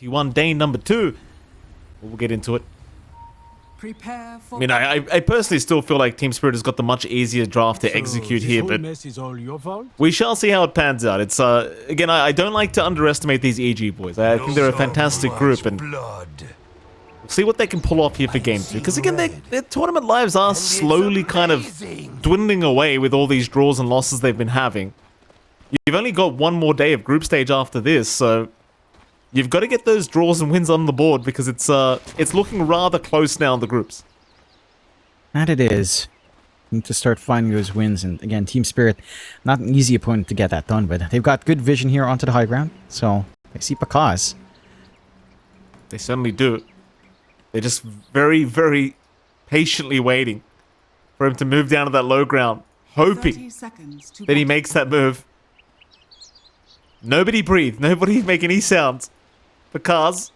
T1 day number 2. We'll get into it. Prepare for I mean, I personally still feel like Team Spirit has got the much easier draft to execute here, but we shall see how it pans out. It's again, I don't like to underestimate these EG boys. I think they're a fantastic group, and we'll see what they can pull off here for Game 2. Because again, their tournament lives are slowly kind of dwindling away with all these draws and losses they've been having. You've only got one more day of group stage after this, so you've got to get those draws and wins on the board because it's looking rather close now in the groups. That it is. Need to start finding those wins, and again, Team Spirit, not an easy opponent to get that done, but they've got good vision here onto the high ground, so they see Pakaz. They certainly do. They're just very, very patiently waiting for him to move down to that low ground, hoping that he makes that move. Nobody breathe. Nobody make any sounds. Because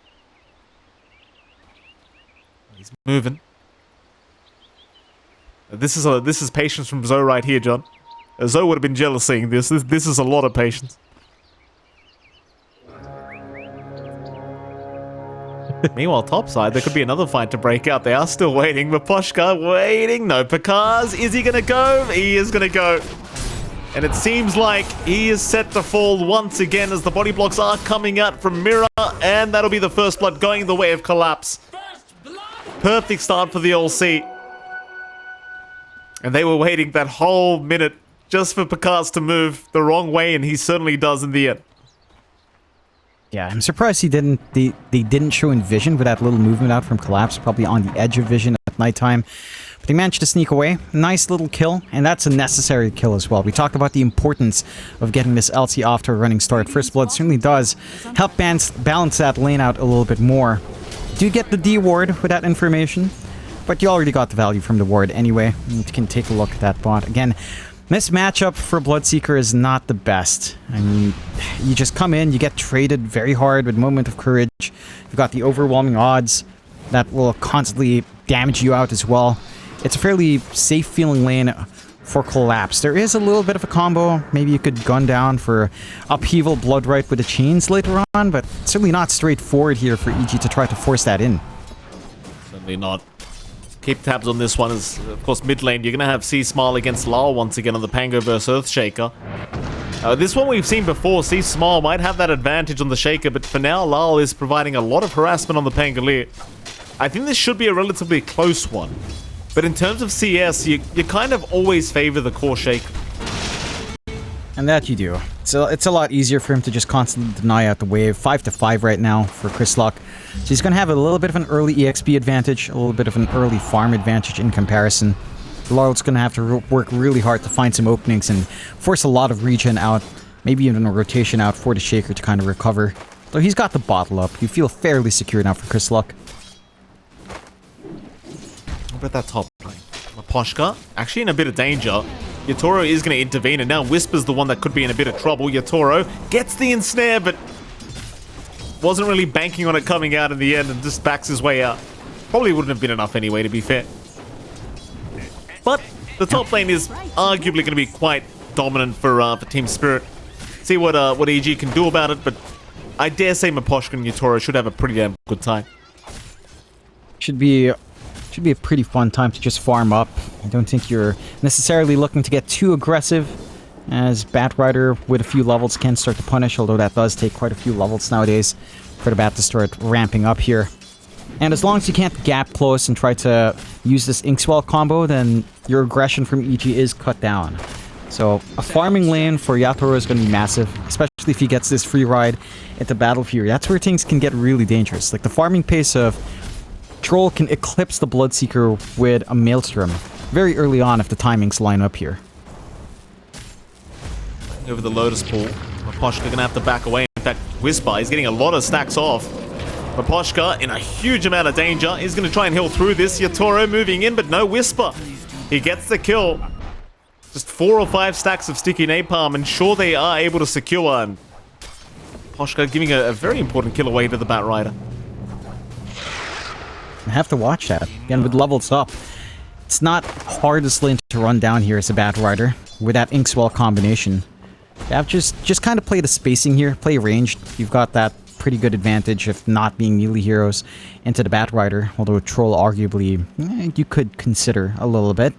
he's moving. This is patience from Zoe right here, John. Zoe would have been jealous seeing this. This is a lot of patience. Meanwhile, topside, there could be another fight to break out. They are still waiting. Maposhka waiting. No, Pakaz. Is he going to go? He is going to go. And it seems like he is set to fall once again as the body blocks are coming out from Mirror. And that'll be the first blood going the way of Collapse. Perfect start for the LC. And they were waiting that whole minute just for Pakaz to move the wrong way, and he certainly does in the end. Yeah, I'm surprised they didn't show in vision with that little movement out from Collapse, probably on the edge of vision at nighttime. But they managed to sneak away. Nice little kill, and that's a necessary kill as well. We talked about the importance of getting this LT off to a running start. First Blood certainly does help balance that lane out a little bit more. Do get the D ward with that information, but you already got the value from the ward anyway. You can take a look at that bot. Again, this matchup for Bloodseeker is not the best. I mean, you just come in, you get traded very hard with Moment of Courage. You've got the overwhelming odds that will constantly damage you out as well. It's a fairly safe feeling lane for Collapse. There is a little bit of a combo. Maybe you could gun down for Upheaval Bloodright with the chains later on, but certainly not straightforward here for EG to try to force that in. Certainly not. Keep tabs on this one. As of course, mid lane, you're going to have C-Smile against Lal once again on the Pango vs Earthshaker. This one we've seen before. C-Smile might have that advantage on the Shaker, but for now, Lal is providing a lot of harassment on the Pangolier. I think this should be a relatively close one. But in terms of CS, you kind of always favor the core Shaker. And that you do. So it's a lot easier for him to just constantly deny out the wave. 5-5 right now for Chrislock. So he's going to have a little bit of an early EXP advantage, a little bit of an early farm advantage in comparison. Lord's going to have to work really hard to find some openings and force a lot of regen out, maybe even a rotation out for the Shaker to kind of recover. So he's got the bottle up. You feel fairly secure now for Chrislock. What about that top lane? Maposhka actually in a bit of danger. Yatoro is going to intervene, and now Whisper's the one that could be in a bit of trouble. Yatoro gets the ensnare, but wasn't really banking on it coming out in the end and just backs his way out. Probably wouldn't have been enough anyway, to be fair. But the top lane is arguably going to be quite dominant for Team Spirit. See what EG can do about it, but I dare say Maposhka and Yatoro should have a pretty damn good time. Should be a pretty fun time to just farm up. I don't think you're necessarily looking to get too aggressive, as Batrider with a few levels can start to punish, although that does take quite a few levels nowadays for the Bat to start ramping up here. And as long as you can't gap close and try to use this Inkswell combo, then your aggression from EG is cut down. So a farming lane for Yatoro is going to be massive, especially if he gets this free ride into Battle Fury. That's where things can get really dangerous. Like the farming pace of Troll can eclipse the Bloodseeker with a Maelstrom very early on if the timings line up here. Over the Lotus Pool, Maposhka gonna have to back away. In fact, Whisper is getting a lot of stacks off. Maposhka in a huge amount of danger. He's gonna try and heal through this. Yatoro moving in, but no Whisper. He gets the kill. Just 4 or 5 stacks of sticky napalm, and sure they are able to secure. And Maposhka giving a very important kill away to the Batrider. I have to watch that. Again, with levels up, it's not hardest lane to run down here as a Batrider with that Inkswell combination. You have just kind of play the spacing here, play ranged. You've got that pretty good advantage of not being melee heroes into the Batrider, although Troll arguably you could consider a little bit.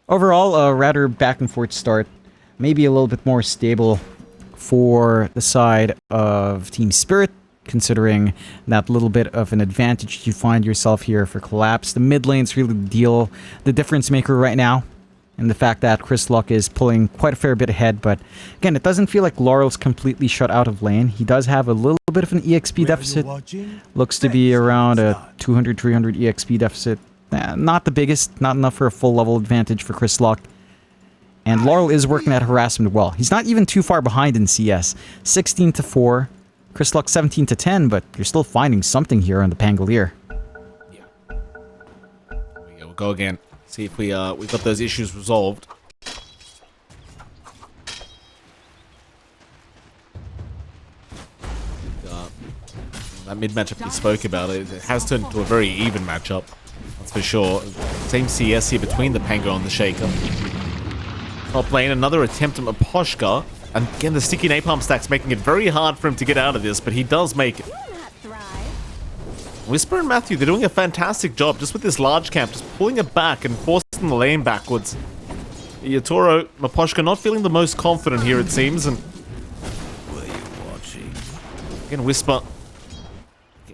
Overall, a rather back and forth start, maybe a little bit more stable for the side of Team Spirit, considering that little bit of an advantage you find yourself here for Collapse. The mid lane's really the difference maker right now, and the fact that Chris Luck is pulling quite a fair bit ahead. But again, it doesn't feel like Laurel's completely shut out of lane. He does have a little bit of an EXP deficit. Looks to be around a 200-300 EXP deficit. Not the biggest, not enough for a full level advantage for Chris Luck. And Laurel is working that harassment well. He's not even too far behind in CS. 16-4. Chris Luck 17-10, but you're still finding something here on the Pangolier. Yeah. There we go. We'll go again. See if we've got those issues resolved. That mid matchup we spoke about, it has turned into a very even matchup. That's for sure. Same CS here between the Pango and the Shaker. Top lane, another attempt at Maposhka. And again, the sticky napalm stack's making it very hard for him to get out of this, but he does make it. Whisper and Matthew, they're doing a fantastic job just with this large camp, just pulling it back and forcing the lane backwards. Yatoro, Maposhka not feeling the most confident here, it seems, and again, Whisper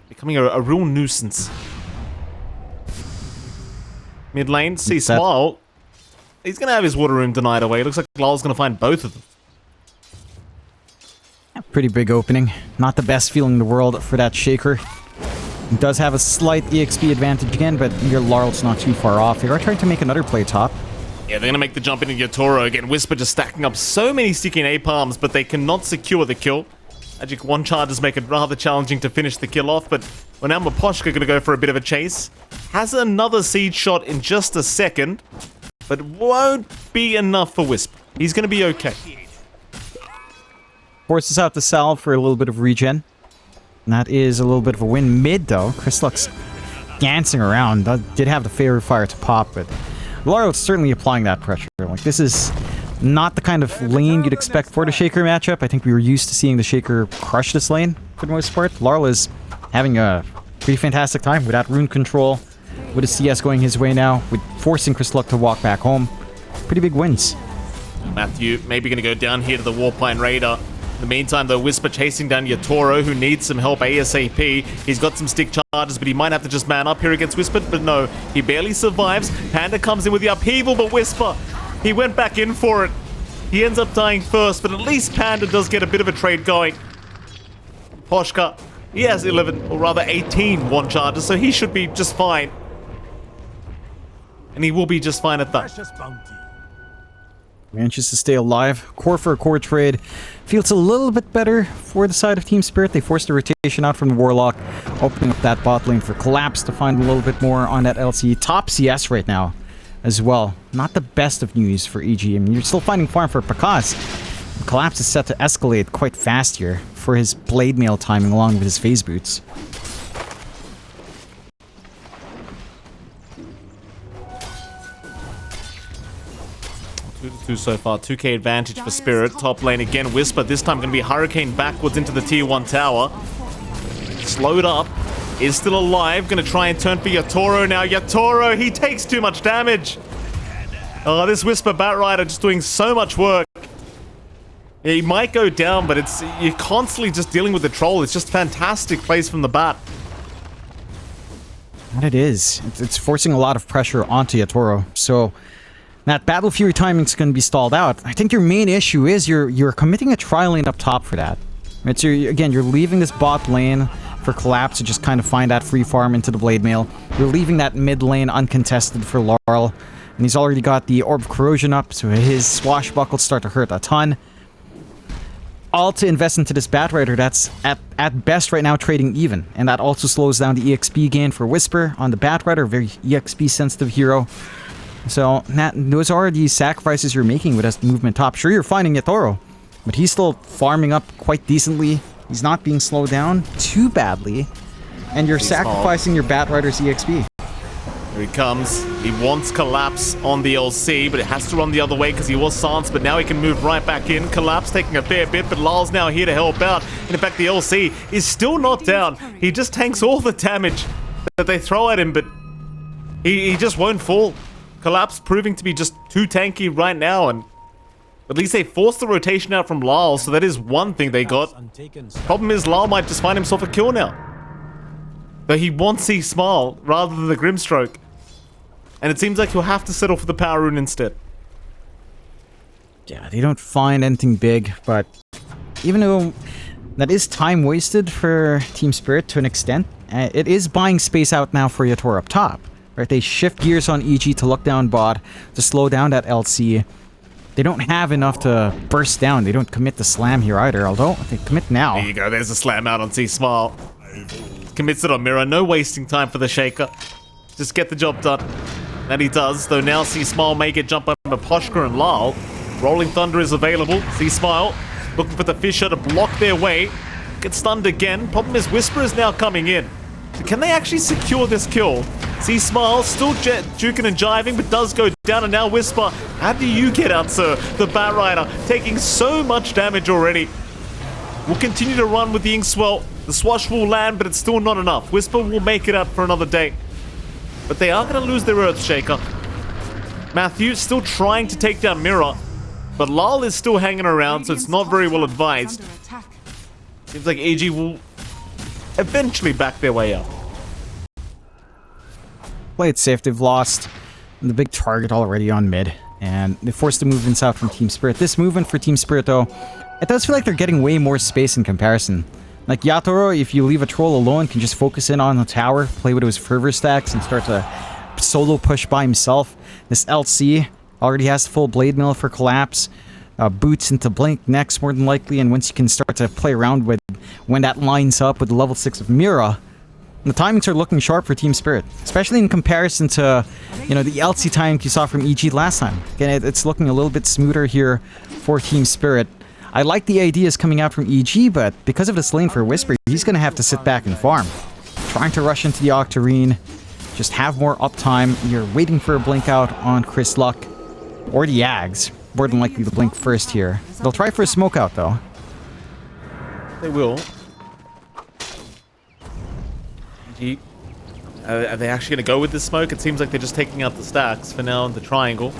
becoming a real nuisance. Mid lane, see Smile. He's going to have his water room denied away. It looks like Lal's going to find both of them. Pretty big opening. Not the best feeling in the world for that Shaker. He does have a slight EXP advantage again, but your Laurel's not too far off. They are trying to make another play top. Yeah, they're going to make the jump into Yatoro again. Whisper just stacking up so many sticky napalms, but they cannot secure the kill. Magic 1 charges make it rather challenging to finish the kill off, but well, now Maposhka going to go for a bit of a chase. Has another siege shot in just a second, but won't be enough for Whisper. He's going to be okay. Forces out the salve for a little bit of regen. And that is a little bit of a win. Mid, though, Chris Luck's dancing around. Did have the favorite fire to pop, but Laurel's certainly applying that pressure. Like, this is not the kind of lane you'd expect for the Shaker matchup. I think we were used to seeing the Shaker crush this lane for the most part. Laurel is having a pretty fantastic time with that rune control, with his CS going his way now, with forcing Chris Luck to walk back home. Pretty big wins. Matthew maybe going to go down here to the Warpine Raider. In the meantime, though, Whisper chasing down Yatoro, who needs some help ASAP. He's got some stick charges, but he might have to just man up here against Whisper. But no, he barely survives. Panda comes in with the upheaval, but Whisper, he went back in for it. He ends up dying first, but at least Panda does get a bit of a trade going. Poshka, he has 11, or rather 18 one charges, so he should be just fine. And he will be just fine at that. Manages to stay alive. Core for a core trade. Feels a little bit better for the side of Team Spirit. They forced a rotation out from the Warlock, opening up that bot lane for Collapse to find a little bit more on that LC. Top CS right now as well. Not the best of news for EG. I mean, you're still finding farm for Pakas. Collapse is set to escalate quite fast here for his blade mail timing along with his phase boots. 2-2 so far. 2k advantage for Spirit. Top lane again. Whisper. This time going to be Hurricane backwards into the tier 1 tower. Slowed up. Is still alive. Going to try and turn for Yatoro now. Yatoro, he takes too much damage. Oh, this Whisper Batrider just doing so much work. Yeah, he might go down, but you're constantly just dealing with the troll. It's just fantastic plays from the bat. And it is. It's forcing a lot of pressure onto Yatoro. So that Battle Fury timing's going to be stalled out. I think your main issue is you're committing a tri-lane up top for that. Right? So again, you're leaving this bot lane for Collapse to just kind of find that free farm into the Blade Mail. You're leaving that mid lane uncontested for Laurel. And he's already got the Orb of Corrosion up, so his swashbuckles start to hurt a ton. All to invest into this Batrider that's at best right now trading even. And that also slows down the EXP gain for Whisper on the Batrider, a very EXP sensitive hero. So those are the sacrifices you're making with this movement top. Sure, you're finding Yatoro, but he's still farming up quite decently. He's not being slowed down too badly. And you're sacrificing your Batrider's EXP. Here he comes. He wants Collapse on the LC, but it has to run the other way because he was silenced, but now he can move right back in. Collapse taking a fair bit, but Lyle's now here to help out. And in fact, the LC is still not down. He just tanks all the damage that they throw at him, but he just won't fall. Collapse proving to be just too tanky right now, and at least they forced the rotation out from Lyle, so that is one thing they got. Problem is, Lyle might just find himself a kill now. Though he wants see Smile rather than the Grimstroke. And it seems like he'll have to settle for the Power Rune instead. Yeah, they don't find anything big, but even though that is time wasted for Team Spirit to an extent, it is buying space out now for Yator up top. Right, they shift gears on EG to look down bot, to slow down that LC. They don't have enough to burst down. They don't commit the slam here either, although they commit now. There you go, there's a slam out on C-Smile. Commits it on Mirror, no wasting time for the Shaker. Just get the job done. And he does, though now C-Smile may get jumped by Poshka and Lyle. Rolling Thunder is available. C-Smile looking for the Fisher to block their way. Gets stunned again. Problem is Whisper is now coming in. So can they actually secure this kill? C-Smile still juking and jiving, but does go down, and now Whisper. How do you get out, sir? The Bat Rider taking so much damage already. Will continue to run with the Inkswell. The Swash will land, but it's still not enough. Whisper will make it up for another day. But they are going to lose their Earthshaker. Matthew still trying to take down Mirror, but Lal is still hanging around, so it's not very well advised. Seems like AG will eventually back their way up. Play it safe, they've lost the big target already on mid, and they forced the movements out from Team Spirit. This movement for Team Spirit, though, it does feel like they're getting way more space in comparison. Like Yatoro, if you leave a troll alone, can just focus in on the tower, play with his fervor stacks, and start to solo push by himself. This LC already has the full blade mill for Collapse. Boots into Blink next, more than likely, and once you can start to play around with when that lines up with the level 6 of Mira, the timings are looking sharp for Team Spirit, especially in comparison to, you know, the LC timing you saw from EG last time. Again, it's looking a little bit smoother here for Team Spirit. I like the ideas coming out from EG, but because of this lane for Whisper, he's going to have to sit back and farm. Trying to rush into the Octarine, just have more uptime. You're waiting for a blink out on Chris Luck, or the Yags. More than likely to blink first here. They'll try for a smoke out, though. They will. Are they actually going to go with this smoke? It seems like they're just taking out the stacks for now in the triangle.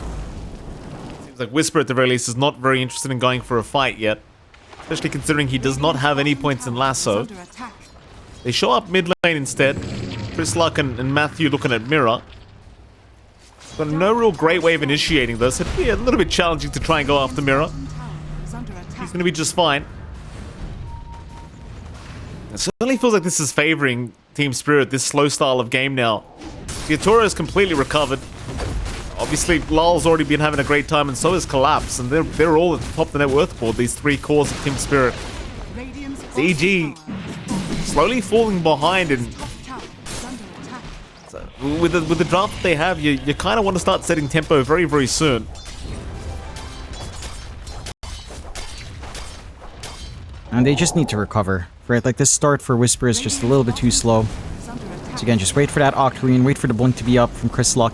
Seems like Whisper at the very least is not very interested in going for a fight yet. Especially considering he does not have any points in Lasso. They show up mid lane instead. Chris Luck and Matthew looking at Mirror. Got no real great way of initiating this. It'd be a little bit challenging to try and go after Mirror. He's going to be just fine. It certainly feels like this is favoring Team Spirit, this slow style of game now. Yatora is completely recovered. Obviously, Lal's already been having a great time, and so is Collapse, and they're all at the top of the net worth board, these three cores of Team Spirit. EG slowly falling behind, and so with the draft that they have, you kind of want to start setting tempo very, very soon. And they just need to recover, right? Like, this start for Whisper is just a little bit too slow. So again, just wait for that Octarine, wait for the blink to be up from Chris Luck.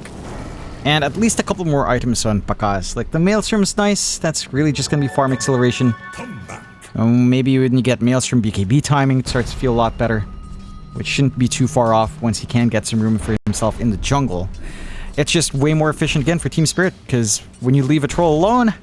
And at least a couple more items on Pakaz. Like, the Maelstrom's nice, that's really just gonna be farm acceleration. Maybe when you get Maelstrom BKB timing, it starts to feel a lot better. Which shouldn't be too far off once he can get some room for himself in the jungle. It's just way more efficient again for Team Spirit, because when you leave a troll alone,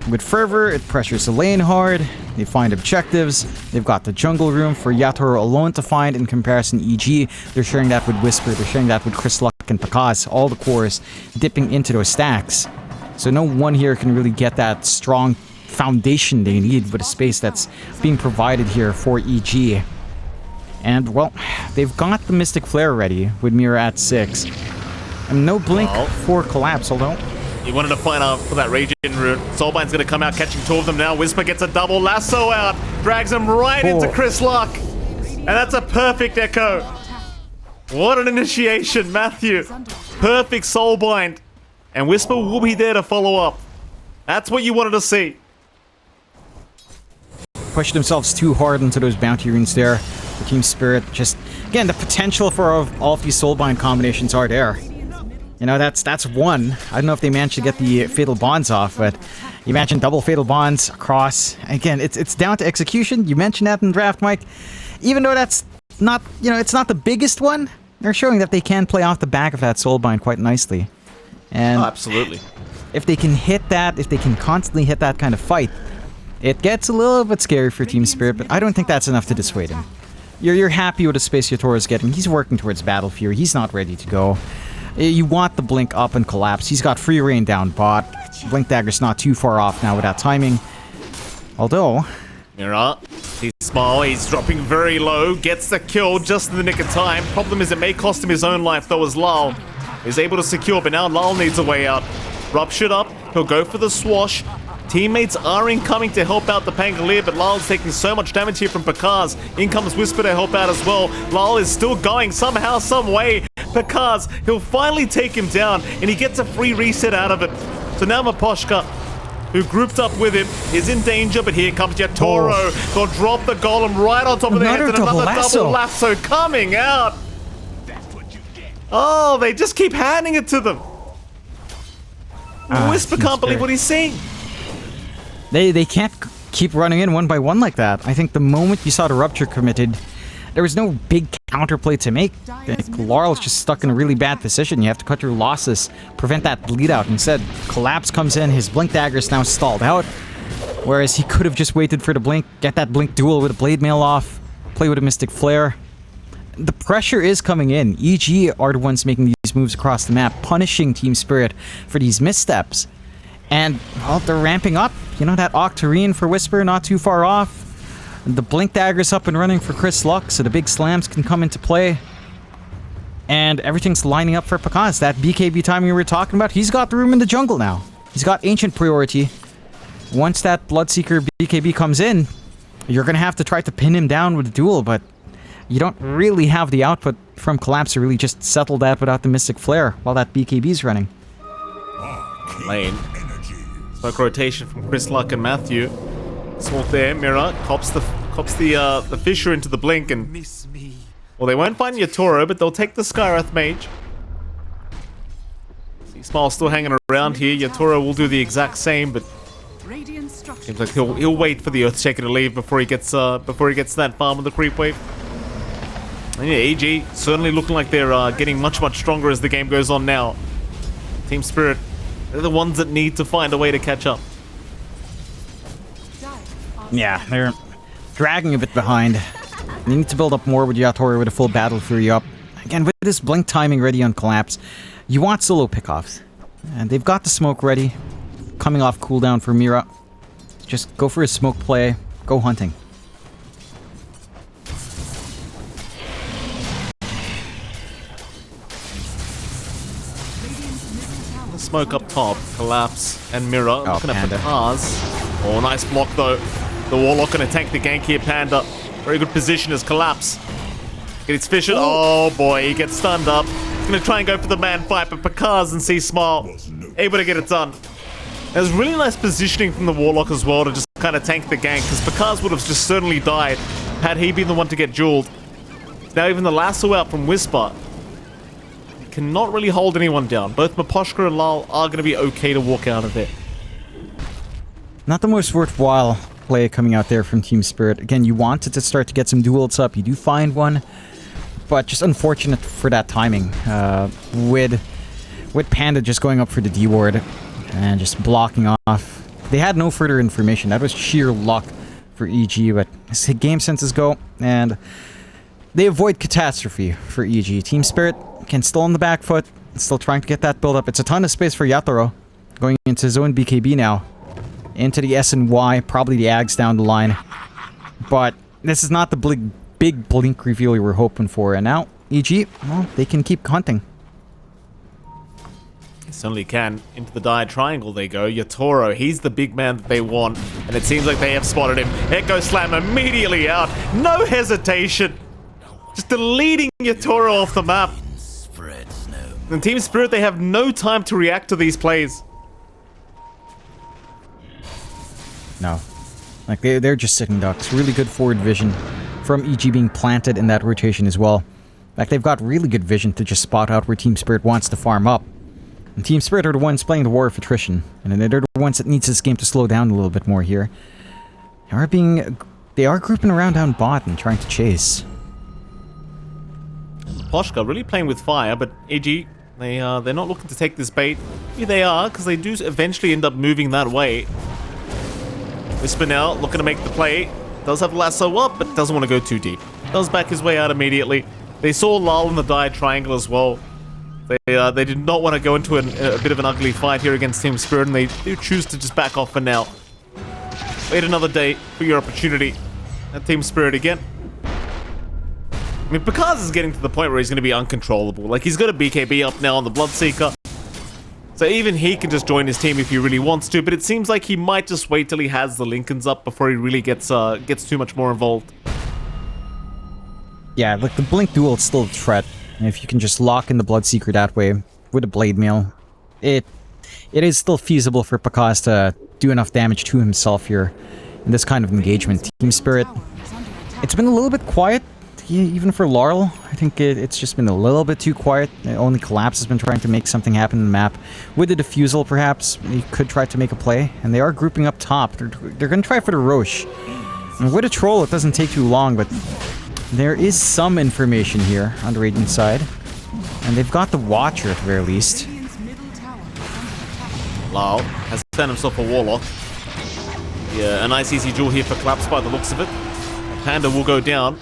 with Fervor, it pressures the lane hard, they find objectives, they've got the jungle room for Yatoro alone to find in comparison EG, they're sharing that with Whisper, they're sharing that with Chris Luck and Pakaz, all the cores dipping into those stacks. So no one here can really get that strong foundation they need with a space that's being provided here for EG. And, well, they've got the Mystic Flare ready with Mira at 6. And no blink for Collapse, although... You wanted to find out for that Regen rune. Soulbind's going to come out, catching two of them now. Whisper gets a double lasso out. Drags him right into Chris Luck. And that's a perfect echo. What an initiation, Matthew. Perfect Soulbind. And Whisper will be there to follow up. That's what you wanted to see. Pushed themselves too hard into those bounty runes there. The Team Spirit just... Again, the potential for all of these Soulbind combinations are there. You know, that's one. I don't know if they managed to get the Fatal Bonds off, but you imagine double Fatal Bonds across. Again, it's down to execution. You mentioned that in draft, Mike. Even though that's not, you know, it's not the biggest one, they're showing that they can play off the back of that Soulbind quite nicely. And absolutely. If they can hit that, if they can constantly hit that kind of fight, it gets a little bit scary for Team Spirit, but I don't think that's enough to dissuade him. You're happy with the space Yatoro is getting. He's working towards Battle Fury. He's not ready to go. You want the Blink up and collapse. He's got free reign down bot. Blink Dagger's not too far off now with that timing. Although... Mira, he's small, he's dropping very low, gets the kill just in the nick of time. Problem is it may cost him his own life though, as Lal is able to secure, but now Lal needs a way out. Ruptured up, he'll go for the swash. Teammates are incoming to help out the Pangolier, but Lal's taking so much damage here from Pakaz. In comes Whisper to help out as well. Lal is still going somehow, some way. Pakaz, he'll finally take him down, and he gets a free reset out of it. So now Maposhka, who grouped up with him, is in danger, but here comes Yatoro. They'll drop the golem right on top of the head, and another double lasso coming out. Oh, they just keep handing it to them. Whisper can't believe what he's seeing. They can't keep running in one by one like that. I think the moment you saw the Rupture committed, there was no big counterplay to make. Laurel's just stuck in a really bad position. You have to cut your losses, prevent that bleed out. Instead, Collapse comes in, his Blink Dagger is now stalled out. Whereas he could have just waited for the Blink, get that Blink duel with a Blade Mail off, play with a Mystic Flare. The pressure is coming in. EG are the ones making these moves across the map, punishing Team Spirit for these missteps. And, well, they're ramping up. You know, that Octarine for Whisper, not too far off. The Blink Dagger's up and running for Chris Luck, so the big slams can come into play. And everything's lining up for Pakaz. That BKB timing we were talking about, he's got the room in the jungle now. He's got Ancient priority. Once that Bloodseeker BKB comes in, you're going to have to try to pin him down with a duel, but you don't really have the output from Collapse to really just settle that without the Mystic Flare while that BKB's running. Lane. Smoke rotation from Chris Luck and Matthew. Smoke there, Mira cops the fissure into the Blink, and well, they won't find Yatoro, but they'll take the Skywrath Mage. See Smile still hanging around here. Yatoro will do the exact same, but seems like he'll wait for the Earthshaker to leave before he gets to that farm with the creep wave. And yeah, EG certainly looking like they're getting much stronger as the game goes on now. Team Spirit, they're the ones that need to find a way to catch up. Yeah, they're dragging a bit behind. They need to build up more with Yatoro with a full Battle Fury up. Again, with this Blink timing ready on Collapse, you want solo pickoffs. And they've got the smoke ready, coming off cooldown for Mira. Just go for a smoke play, go hunting. Smoke up top, Collapse and Mira. Looking at the cars. Oh, nice block though. The Warlock gonna tank the gank here, Panda. Very good position as Collapse. Gets fished. Oh boy, he gets stunned up. He's gonna try and go for the man fight, but Pakaz and See Smile able to get it done. There's really nice positioning from the Warlock as well to just kind of tank the gank, because Pakaz would have just certainly died had he been the one to get jeweled. Now even the lasso out from Whisper cannot really hold anyone down. Both Maposhka and Lal are going to be okay to walk out of there. Not the most worthwhile play coming out there from Team Spirit. Again, you wanted to start to get some duels up. You do find one, but just unfortunate for that timing. With Panda just going up for the D-ward and just blocking off. They had no further information. That was sheer luck for EG, but as game senses go, and they avoid catastrophe for EG. Team Spirit can still on the back foot, still trying to get that build up. It's a ton of space for Yatoro going into zone BKB now, into the S and Y, probably the Ags down the line. But this is not the big Blink reveal you were hoping for. And now EG, well, they can keep hunting. Certainly can. Into the dire triangle they go. Yatoro, he's the big man that they want, and it seems like they have spotted him. Echo Slam immediately out, no hesitation, just deleting Yatoro off the map. And Team Spirit, they have no time to react to these plays. No, like they're just sitting ducks. Really good forward vision from EG being planted in that rotation as well. Like they've got really good vision to just spot out where Team Spirit wants to farm up. And Team Spirit are the ones playing the war of attrition, and they're the ones that needs this game to slow down a little bit more here. They are grouping around down bot and trying to chase. Poshka really playing with fire, but AG, they're not looking to take this bait. Maybe they are, because they do eventually end up moving that way. Whisper now looking to make the play. Does have lasso up, but doesn't want to go too deep. Does back his way out immediately. They saw Lal in the dire triangle as well. They did not want to go into a bit of an ugly fight here against Team Spirit, and they do choose to just back off for now. Wait another day for your opportunity at Team Spirit again. I mean, Pakaz is getting to the point where he's going to be uncontrollable. Like, he's got a BKB up now on the Bloodseeker. So even he can just join his team if he really wants to, but it seems like he might just wait till he has the Lincolns up before he really gets too much more involved. Yeah, like the Blink Duel is still a threat. And if you can just lock in the Bloodseeker that way with a Blade Mail, it is still feasible for Pakaz to do enough damage to himself here in this kind of engagement. Team Spirit, it's been a little bit quiet, even for Laurel. I think it's just been a little bit too quiet. Only Collapse has been trying to make something happen in the map. With the Diffusal, perhaps, he could try to make a play. And they are grouping up top. They're going to try for the Roche. And with a Troll, it doesn't take too long, but there is some information here on the Radiant side. And they've got the Watcher at the very least. Lau has found himself a Warlock. Yeah, a nice easy duel here for Collapse by the looks of it. Panda will go down.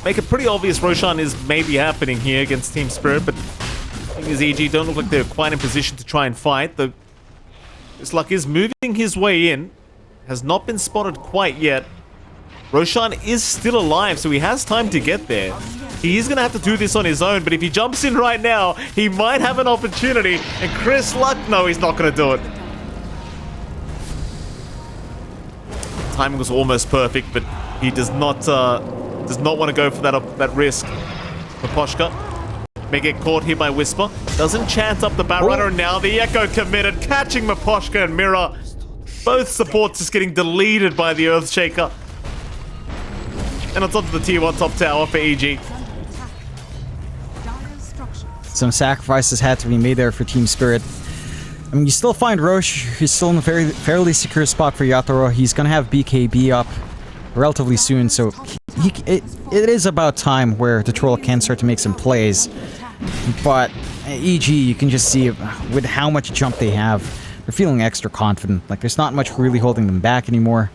Make it pretty obvious Roshan is maybe happening here against Team Spirit, but the thing is, EG don't look like they're quite in position to try and fight. This luck is moving his way in. Has not been spotted quite yet. Roshan is still alive, so he has time to get there. He is going to have to do this on his own, but if he jumps in right now, he might have an opportunity. And Chris Luck, no, he's not going to do it. Timing was almost perfect, but he does not want to go for that risk. Maposhka may get caught here by Whisper. Doesn't chance up the Batrunner, and now the Echo committed, catching Maposhka and Mira. Both supports just getting deleted by the Earthshaker. And on top of the tier 1 top tower for EG. Some sacrifices had to be made there for Team Spirit. I mean, you still find Roche, who's still in a fairly secure spot for Yatoro. He's gonna have BKB up relatively soon, so it is about time where the Troll can start to make some plays. But EG, you can just see with how much jump they have, they're feeling extra confident. Like, there's not much really holding them back anymore.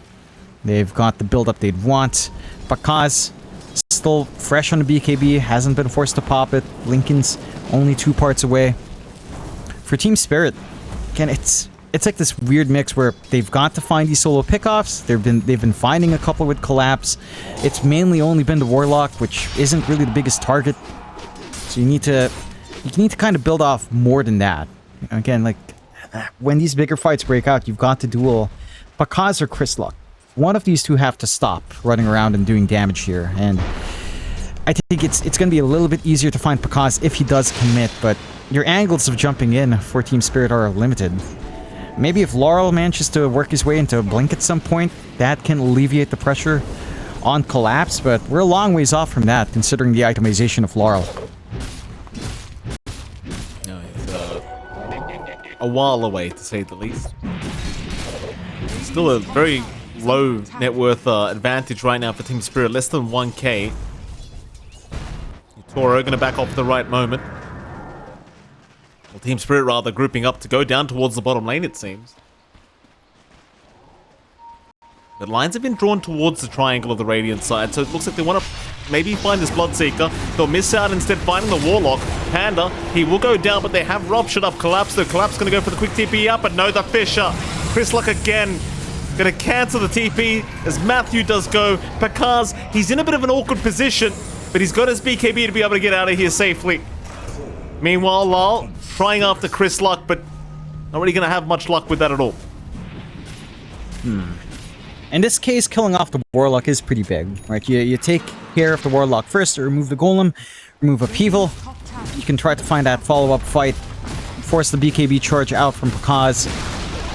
They've got the build-up they'd want. Pakaz, still fresh on the BKB, hasn't been forced to pop it. Lincoln's only 2 parts away. For Team Spirit, again, it's like this weird mix where they've got to find these solo pickoffs. They've been finding a couple with Collapse. It's mainly only been the Warlock, which isn't really the biggest target. So you need to kind of build off more than that. Again, like, when these bigger fights break out, you've got to duel Pakaz or Chris Luck. One of these two have to stop running around and doing damage here, and I think it's going to be a little bit easier to find Pakaz if he does commit, but your angles of jumping in for Team Spirit are limited. Maybe if Laurel manages to work his way into a Blink at some point, that can alleviate the pressure on Collapse, but we're a long ways off from that, considering the itemization of Laurel. No, it's a while away, to say the least. Still a very low net worth advantage right now for Team Spirit, less than 1k. Toro going to back off at the right moment. Well, Team Spirit rather grouping up to go down towards the bottom lane, it seems. The lines have been drawn towards the triangle of the Radiant side, so it looks like they want to maybe find this Bloodseeker. They'll miss out instead finding the Warlock. Panda, he will go down, but they have ruptured up Collapse. So Collapse going to go for the quick TP up, but no, the Fisher. Chris Luck again. Gonna cancel the TP as Matthew does go. Pakaz, he's in a bit of an awkward position, but he's got his BKB to be able to get out of here safely. Meanwhile, Lal trying after Chris Luck, but not really gonna have much luck with that at all. In this case, killing off the Warlock is pretty big, right? You take care of the Warlock first to remove the Golem, remove Upheaval. You can try to find that follow-up fight, force the BKB charge out from Pakaz.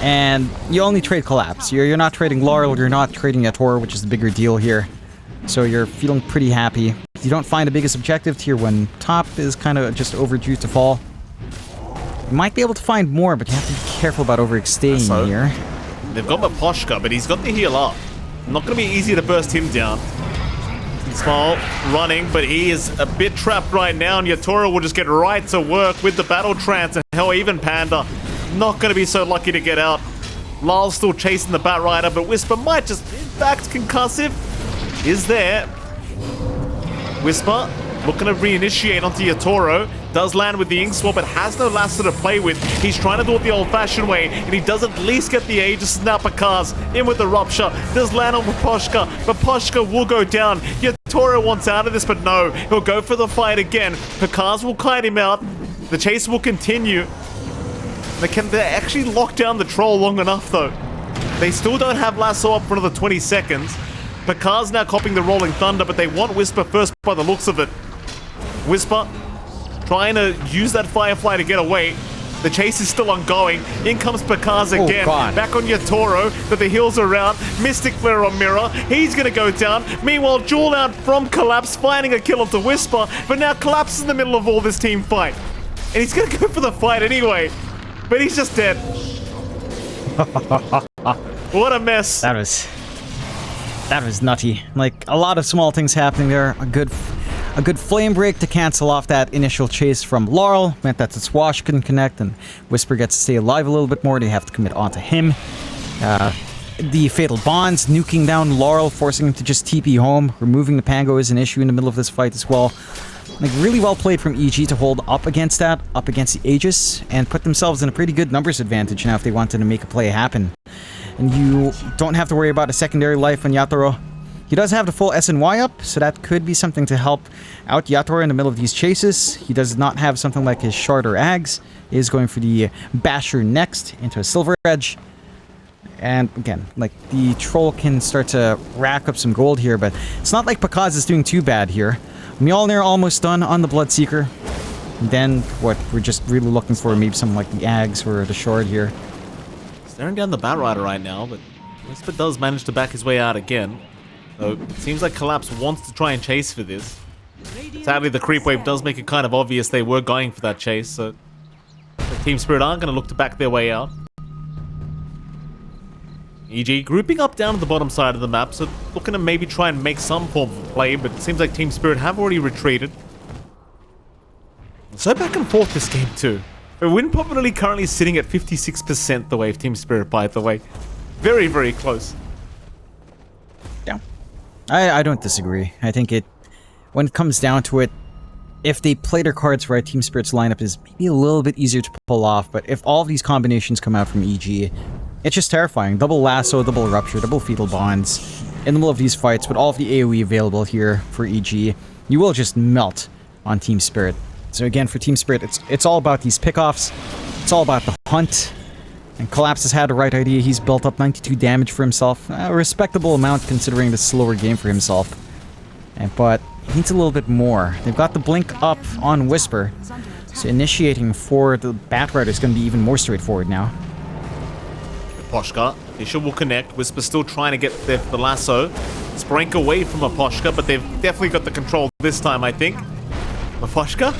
And you only trade Collapse. You're not trading Laurel, you're not trading Yator, which is the bigger deal here. So you're feeling pretty happy. You don't find the biggest objective. Tier 1 top is kind of just overdue to fall. You might be able to find more, but you have to be careful about overextending here. They've got Maposhka, but he's got the heal up. Not going to be easy to burst him down. Small running, but he is a bit trapped right now, and Yatoro will just get right to work with the battle trance, and hell, even Panda not going to be so lucky to get out. Lyle's still chasing the Batrider, but Whisper might just, in fact, concussive is there. Whisper looking to reinitiate onto Yatoro. Does land with the Ink Swap, but has no Lasso to play with. He's trying to do it the old-fashioned way, and he does at least get the Aegis. Now Pakaz in with the Rupture. Does land on Maposhka. Maposhka will go down. Yatoro wants out of this, but no. He'll go for the fight again. Pakaz will kite him out. The chase will continue. They actually lock down the troll long enough, though. They still don't have Lasso up for another 20 seconds. Pakaz now copying the Rolling Thunder, but they want Whisper first by the looks of it. Whisper trying to use that Firefly to get away. The chase is still ongoing. In comes Pakaz again. Back on Yatoro, but the heals are out. Mystic Flare on Mirror. He's going to go down. Meanwhile, Jewel out from Collapse, finding a kill onto Whisper. But now Collapse is in the middle of all this team fight. And he's going to go for the fight anyway. But he's just dead. What a mess. That was nutty. Like, a lot of small things happening there. A good flame break to cancel off that initial chase from Laurel. Meant that the Swash couldn't connect, and Whisper gets to stay alive a little bit more. They have to commit onto him. The Fatal Bonds nuking down Laurel, forcing him to just TP home. Removing the Pango is an issue in the middle of this fight as well. Like, really well played from EG to hold up against that, up against the Aegis, and put themselves in a pretty good numbers advantage now if they wanted to make a play happen. And you don't have to worry about a secondary life on Yatoro. He does have the full SNY up, so that could be something to help out Yatoro in the middle of these chases. He does not have something like his Shard or Ags. He is going for the Basher next into a Silver Edge. And again, like, the Troll can start to rack up some gold here, but it's not like Pakaz is doing too bad here. Mjolnir almost done on the Bloodseeker. And then, what, we're just really looking for maybe something like the Ags or the Shard here. Staring down the Batrider right now, but Whisper does manage to back his way out again. So it seems like Collapse wants to try and chase for this. Sadly, the creep wave does make it kind of obvious they were going for that chase, so Team Spirit aren't going to look to back their way out. EG grouping up down at the bottom side of the map, so looking to maybe try and make some form of play, but it seems like Team Spirit have already retreated. So back and forth this game too. The win probability currently sitting at 56% the way of Team Spirit, by the way. Very, very close. Yeah. I don't disagree. I think when it comes down to it, if they play their cards right, Team Spirit's lineup is maybe a little bit easier to pull off, but if all of these combinations come out from EG, it's just terrifying. Double Lasso, double Rupture, double Fatal Bonds. In the middle of these fights, with all of the AoE available here for EG, you will just melt on Team Spirit. So again, for Team Spirit, it's all about these pickoffs. It's all about the hunt. And Collapse has had the right idea. He's built up 92 damage for himself. A respectable amount considering the slower game for himself. But he needs a little bit more. They've got the blink up on Whisper. So initiating for the Batrider is going to be even more straightforward now. Maposhka, Fisher will connect. Whisper still trying to get the Lasso. Sprank away from Maposhka, but they've definitely got the control this time, I think. Maposhka?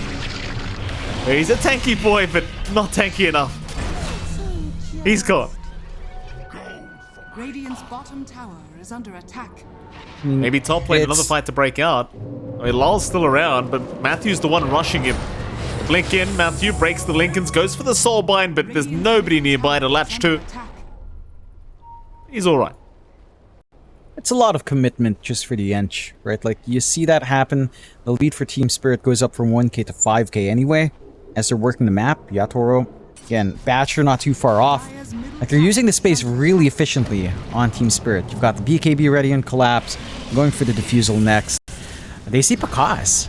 He's a tanky boy, but not tanky enough. He's gone. Radiant's bottom tower is under attack. Maybe top lane, another fight to break out. I mean, Lol's still around, but Matthew's the one rushing him. Blink in, Matthew breaks the Lincolns, goes for the Soulbind, but there's nobody nearby to latch to. He's alright. It's a lot of commitment just for the Ench, right? Like, you see that happen. The lead for Team Spirit goes up from 1k to 5k anyway, as they're working the map. Yatoro, again, Batcher not too far off. Like, they're using the space really efficiently on Team Spirit. You've got the BKB ready and Collapse, going for the Diffusal next. They see Pakaz,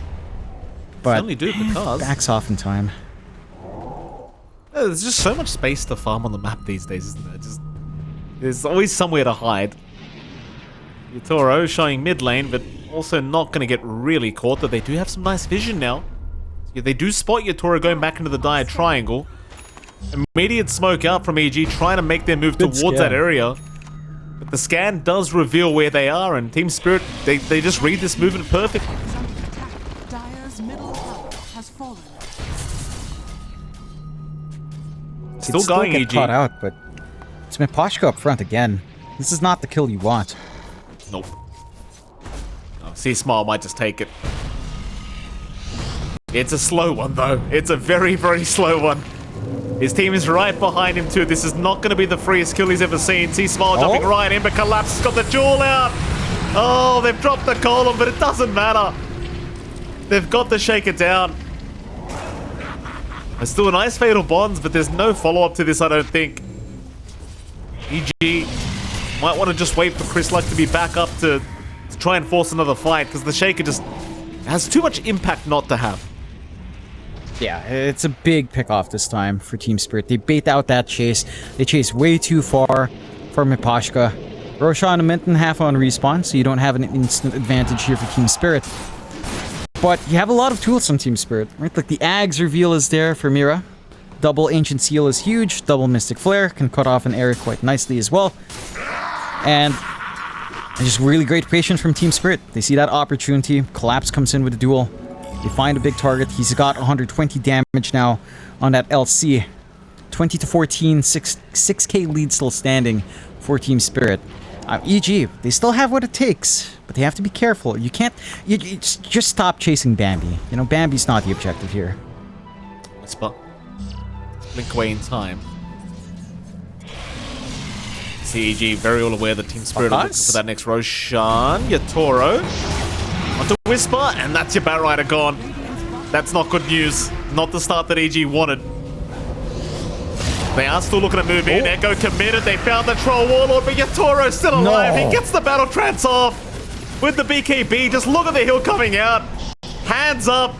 but certainly do, Pakaz backs off in time. There's just so much space to farm on the map these days, isn't there? There's always somewhere to hide. Yatoro showing mid lane, but also not going to get really caught, though they do have some nice vision now. Yeah, they do spot Yatoro going back into the dire triangle. Immediate smoke out from EG, trying to make their move towards that area. But the scan does reveal where they are, and Team Spirit, they just read this movement perfectly. Still going, get EG. caught out, but it's Mipashka up front again. This is not the kill you want. Nope. Oh, C-Smile might just take it. It's a slow one, though. It's a very, very slow one. His team is right behind him, too. This is not going to be the freest kill he's ever seen. C-Smile jumping right in, but Collapse has got the jewel out. Oh, they've dropped the column, but it doesn't matter. They've got to shake it down. There's still a nice Fatal Bonds, but there's no follow-up to this, I don't think. EG might want to just wait for Chris Luck to be back up to try and force another fight, because the Shaker just has too much impact not to have. Yeah, it's a big pick-off this time for Team Spirit. They bait out that chase. They chase way too far for Mipashka. Roshan and Minton half on respawn, so you don't have an instant advantage here for Team Spirit. But you have a lot of tools on Team Spirit, right? Like the Ag's reveal is there for Mira. Double Ancient Seal is huge. Double Mystic Flare can cut off an area quite nicely as well. And just really great patience from Team Spirit. They see that opportunity. Collapse comes in with a duel. They find a big target. He's got 120 damage now on that LC. 20 to 14, 6k lead still standing for Team Spirit. EG, they still have what it takes, but they have to be careful. You can't... You just stop chasing Bambi. You know, Bambi's not the objective here. Whisper. Blink away in time. CEG very well aware that Team Spirit are looking for that next Roshan. Yatoro. Onto Whisper, and that's your Batrider gone. That's not good news. Not the start that EG wanted. They are still looking to move in. Echo committed. They found the Troll Warlord, but Yatoro's still alive. He gets the Battle Trance off with the BKB. Just look at the hill coming out. Hands up.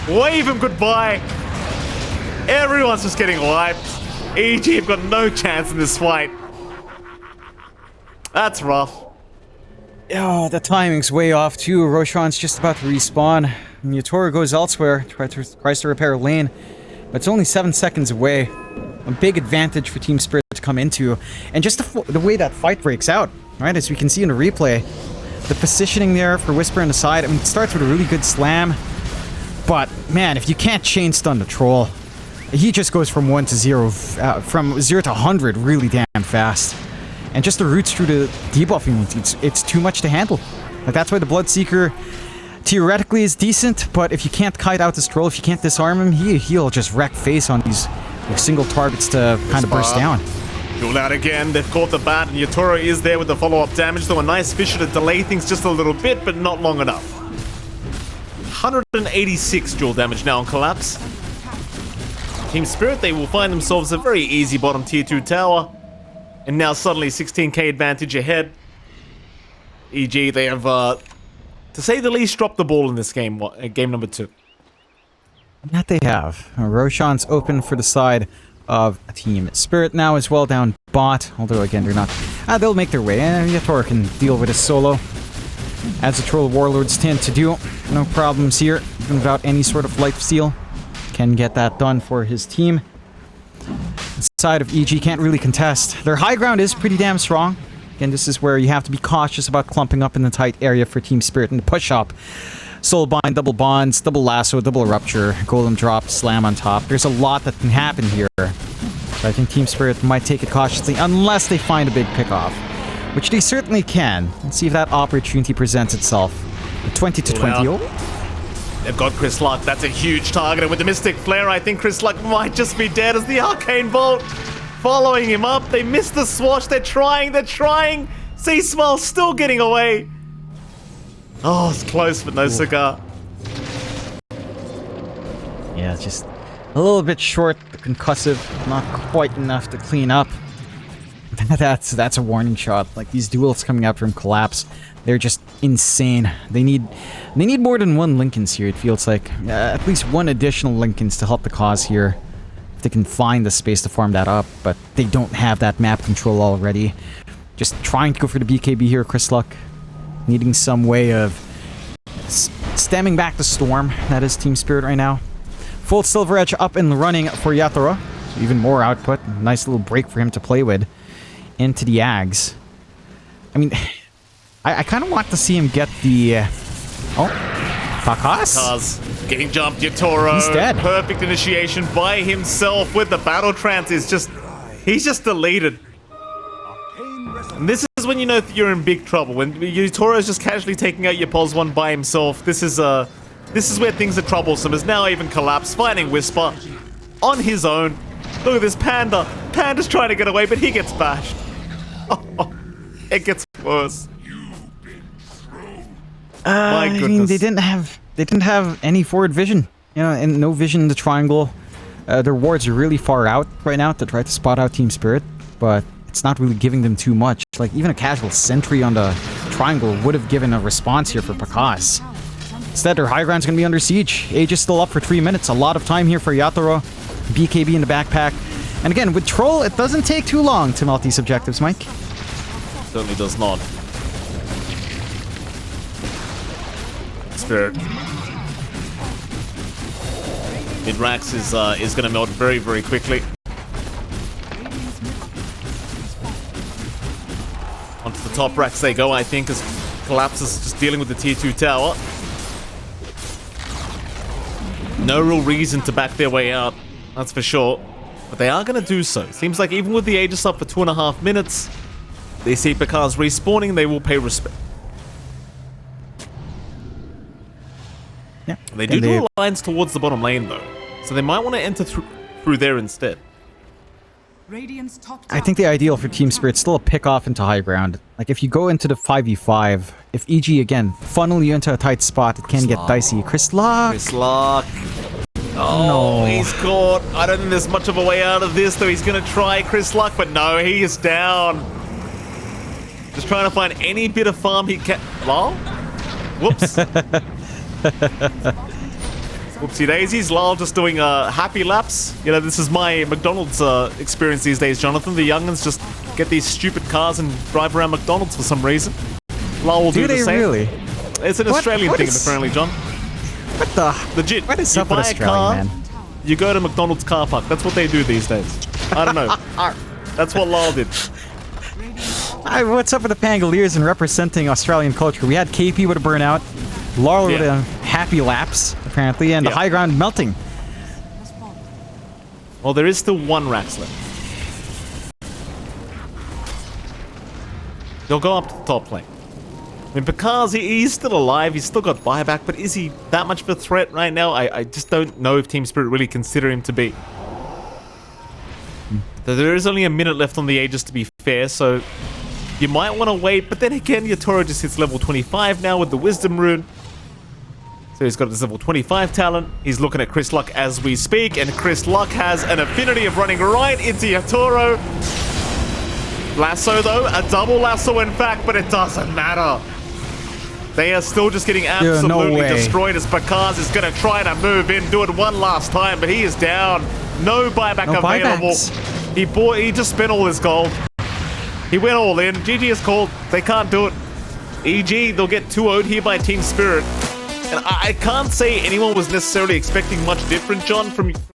Wave him goodbye. Everyone's just getting wiped. EG have got no chance in this fight. That's rough. Oh, the timing's way off too. Roshan's just about to respawn. And Yatoro goes elsewhere, tries to repair a lane, but it's only 7 seconds away. A big advantage for Team Spirit to come into. And just the way that fight breaks out, right? As we can see in the replay, the positioning there for Whisper on the side, I mean, it starts with a really good slam. But, man, if you can't chain stun the troll, he just goes from 1 to 0, from 0 to 100 really damn fast. And just the roots through the debuffing, it's too much to handle. Like, that's why the Bloodseeker theoretically is decent, but if you can't kite out this troll, if you can't disarm him, he'll just wreck face on these single targets to kind of burst down. Duel out again. They've caught the bat, and Yatoro is there with the follow-up damage, though a nice Fissure to delay things just a little bit, but not long enough. 186 dual damage now on Collapse. Team Spirit, they will find themselves a very easy bottom tier 2 tower, and now suddenly 16k advantage ahead. EG, they have, to say the least, dropped the ball in this game, game number 2. That they have. Roshan's open for the side of Team Spirit now as well down bot. Although again, they're not... they'll make their way. Yatoro can deal with his solo, as the Troll Warlords tend to do. No problems here. Even without any sort of life steal, can get that done for his team. The side of EG can't really contest. Their high ground is pretty damn strong. Again, this is where you have to be cautious about clumping up in the tight area for Team Spirit and the push-up. Soul Bind, double bonds, double lasso, double rupture, golem drop, slam on top. There's a lot that can happen here. But I think Team Spirit might take it cautiously unless they find a big pickoff, which they certainly can. Let's see if that opportunity presents itself. 20 to 20. They've got Chris Luck. That's a huge target. And with the Mystic Flare, I think Chris Luck might just be dead as the Arcane Bolt following him up. They missed the swash. They're trying. C-Smile still getting away. Oh, it's close, but no cigar. Yeah, it's just a little bit short, concussive, not quite enough to clean up. That's a warning shot. Like, these duels coming out from Collapse, they're just insane. They need more than one Lincolns here, it feels like. At least one additional Lincolns to help the cause here. If they can find the space to farm that up, but they don't have that map control already. Just trying to go for the BKB here, Chris Luck. Needing some way of stemming back the storm that is Team Spirit right now. Full Silver Edge up and running for Yatoro. So even more output. Nice little break for him to play with into the Ags. I mean, I kind of want to see him get the... Oh, Fakas? Getting jumped, Yatoro. He's dead. Perfect initiation by himself with the battle trance. He's just deleted. And this is when you know that you're in big trouble. When Yatoro is just casually taking out your Pos 1 by himself. This is where things are troublesome. As now even Collapse fighting Whisper on his own. Look at this Panda. Panda's trying to get away, but he gets bashed. Oh, it gets worse. My goodness. I mean, they didn't have any forward vision, you know, and no vision in the triangle. Their wards are really far out right now to try to spot out Team Spirit, but it's not really giving them too much. Like, even a casual sentry on the triangle would have given a response here for Pakaz. Instead, their high ground's gonna be under siege. Age is still up for 3 minutes. A lot of time here for Yatoro. BKB in the backpack. And again, with Troll, it doesn't take too long to melt these objectives, Mike. Certainly does not. Spirit. Midrax is going to melt very, very quickly. Onto the top racks they go, I think, as Collapse is just dealing with the tier 2 tower. No real reason to back their way out, that's for sure. But they are going to do so. Seems like even with the Aegis up for 2.5 minutes, they see Pakaz respawning, they will pay respect. Yeah. They do lines towards the bottom lane though, so they might want to enter through there instead. Radiant's top I think the ideal for Team Spirit's still a pick off into high ground. Like, if you go into the 5v5, if EG again funnel you into a tight spot, it can get dicey. Chris Luck. Oh, No. he's caught. I don't think there's much of a way out of this, though. He's going to try Chris Luck, but no, he is down. Just trying to find any bit of farm he can. Lol? Whoops. Whoopsie daisies. Lol just doing happy laps. You know, this is my McDonald's experience these days, Jonathan. The youngins just get these stupid cars and drive around McDonald's for some reason. Lol will do the same. Really? It's an Australian thing, apparently, John. What the? Legit. What is You up with buy a Australia, car, man? you go to McDonald's car park. That's what they do these days. I don't know. That's what Lol did. What's up with the Pangoliers and representing Australian culture? We had KP with a burnout, Laurel with a happy lapse, apparently, and the high ground melting. Well, there is still one Rax left. They'll go up to the top lane. I mean, because he's still alive, he's still got buyback, but is he that much of a threat right now? I just don't know if Team Spirit really consider him to be. There is only a minute left on the Aegis, to be fair, so you might want to wait, but then again, Yatoro just hits level 25 now with the Wisdom Rune. So he's got this level 25 talent. He's looking at Chris Luck as we speak, and Chris Luck has an affinity of running right into Yatoro. Lasso, though, a double lasso, in fact, but it doesn't matter. They are still just getting absolutely destroyed as Pakaz is going to try to move in, do it one last time, but he is down. No buyback available. He just spent all his gold. He went all in. GG is called. They can't do it. EG, they'll get 2-0'd here by Team Spirit. And I can't say anyone was necessarily expecting much different, John, from